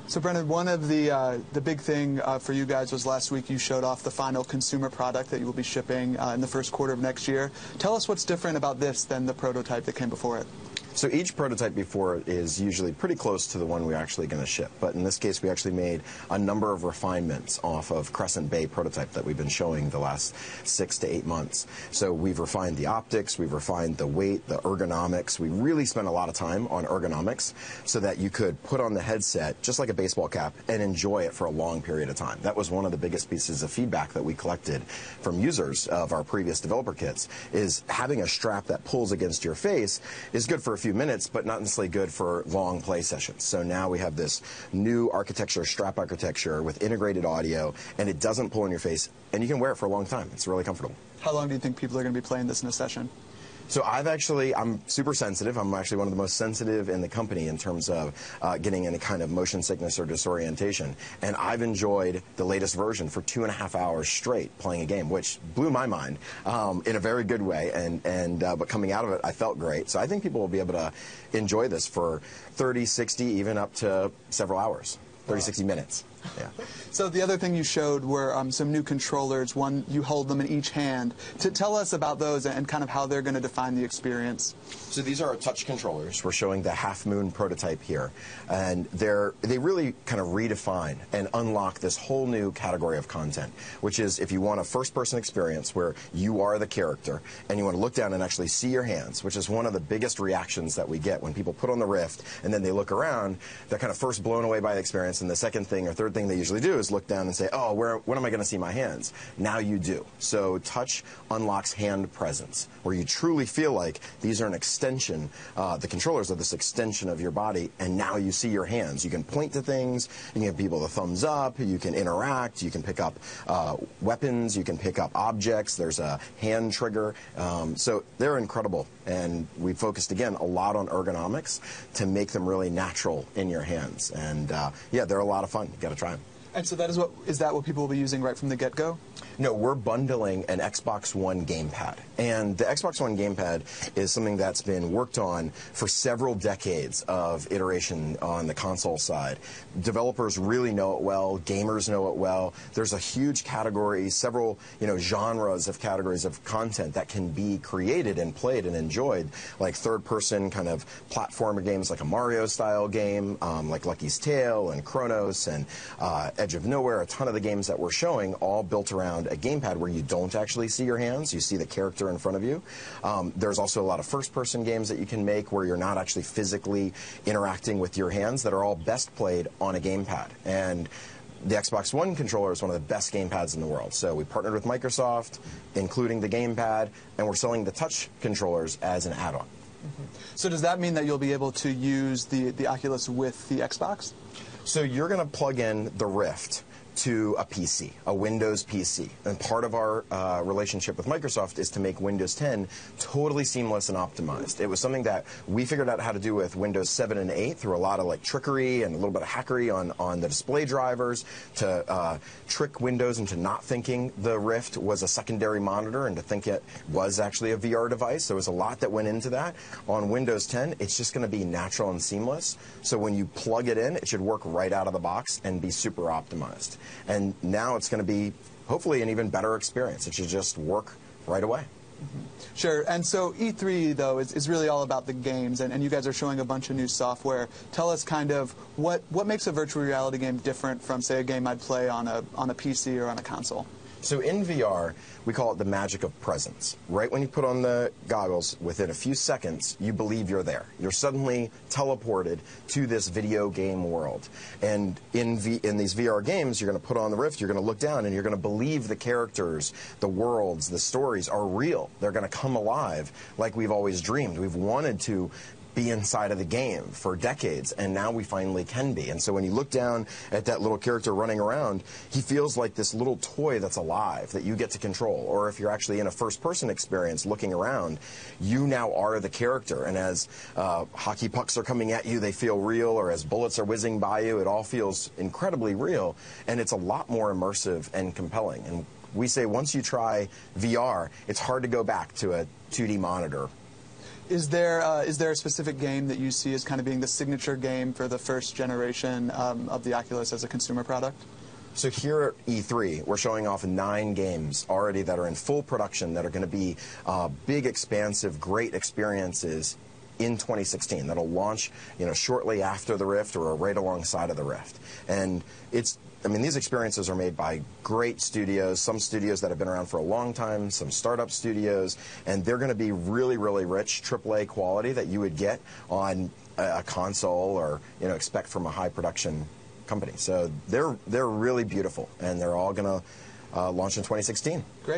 So, Brendan, one of the big thing for you guys was last week you showed off the final consumer product that you will be shipping in the first quarter of next year. Tell us what's different about this than the prototype that came before it. So each prototype before it is usually pretty close to the one we're actually going to ship. But in this case, we actually made a number of refinements off of Crescent Bay prototype that we've been showing the last 6 to 8 months. So we've refined the optics, we've refined the weight, the ergonomics. We really spent a lot of time on ergonomics so that you could put on the headset just like a baseball cap and enjoy it for a long period of time. That was one of the biggest pieces of feedback that we collected from users of our previous developer kits, is having a strap that pulls against your face is good for a few minutes, but not necessarily good for long play sessions. So now we have this new architecture, strap architecture with integrated audio, and it doesn't pull in your face, and you can wear it for a long time. It's really comfortable. How long do you think people are going to be playing this in a session? So I'm super sensitive. I'm actually one of the most sensitive in the company in terms of getting any kind of motion sickness or disorientation. And I've enjoyed the latest version for 2.5 hours straight playing a game, which blew my mind in a very good way. But coming out of it, I felt great. So I think people will be able to enjoy this for 30, 60, even up to several hours, 30, 60 minutes. Yeah. So the other thing you showed were some new controllers. One, you hold them in each hand. To tell us about those and kind of how they're going to define the experience. So these are our touch controllers. We're showing the Half Moon prototype here. And they really kind of redefine and unlock this whole new category of content, which is if you want a first-person experience where you are the character and you want to look down and actually see your hands, which is one of the biggest reactions that we get when people put on the Rift and then they look around, they're kind of first blown away by the experience, and the second thing or third thing they usually do is look down and say, oh, when am I going to see my hands? Now you do. So touch unlocks hand presence, where you truly feel like these are an extension, the controllers are this extension of your body, and now you see your hands. You can point to things, you can give people the thumbs up, you can interact, you can pick up weapons, you can pick up objects, there's a hand trigger. So they're incredible, and we focused, again, a lot on ergonomics to make them really natural in your hands. And yeah, they're a lot of fun. You got to try them. And so is that what people will be using right from the get-go? No, we're bundling an Xbox One gamepad. And the Xbox One gamepad is something that's been worked on for several decades of iteration on the console side. Developers really know it well. Gamers know it well. There's a huge category, several genres of categories of content that can be created and played and enjoyed, like third-person kind of platformer games like a Mario-style game, like Lucky's Tale and Chronos and Edge of Nowhere. A ton of the games that we're showing all built around a gamepad where you don't actually see your hands. You see the character in front of you. There's also a lot of first-person games that you can make where you're not actually physically interacting with your hands that are all best played on a gamepad. And the Xbox One controller is one of the best gamepads in the world. So we partnered with Microsoft, including the gamepad, and we're selling the touch controllers as an add-on. So does that mean that you'll be able to use the Oculus with the Xbox? So you're going to plug in the Rift to a PC, a Windows PC. And part of our relationship with Microsoft is to make Windows 10 totally seamless and optimized. It was something that we figured out how to do with Windows 7 and 8 through a lot of trickery and a little bit of hackery on the display drivers to trick Windows into not thinking the Rift was a secondary monitor and to think it was actually a VR device. There was a lot that went into that. On Windows 10, it's just going to be natural and seamless. So when you plug it in, it should work right out of the box and be super optimized. And now it's going to be, hopefully, an even better experience. It should just work right away. Sure. And so E3, though, is really all about the games, and you guys are showing a bunch of new software. Tell us kind of what makes a virtual reality game different from, say, a game I'd play on a PC or on a console. So in VR, we call it the magic of presence. Right when you put on the goggles, within a few seconds, you believe you're there. You're suddenly teleported to this video game world. And in these VR games, you're going to put on the Rift, you're going to look down, and you're going to believe the characters, the worlds, the stories are real. They're going to come alive like we've always dreamed. We've wanted to be inside of the game for decades, and now we finally can be. And so when you look down at that little character running around, he feels like this little toy that's alive that you get to control. Or if you're actually in a first-person experience looking around, you now are the character. And as hockey pucks are coming at you, they feel real, or as bullets are whizzing by you, it all feels incredibly real, and it's a lot more immersive and compelling. And we say once you try VR, it's hard to go back to a 2D monitor. Is there a specific game that you see as kind of being the signature game for the first generation of the Oculus as a consumer product? So here at E3, we're showing off 9 games already that are in full production that are going to be big, expansive, great experiences in 2016 that'll launch, shortly after the Rift or right alongside of the Rift. And these experiences are made by great studios, some studios that have been around for a long time, some startup studios, and they're going to be really, really rich AAA quality that you would get on a console or expect from a high production company. So they're really beautiful, and they're all going to launch in 2016. Great.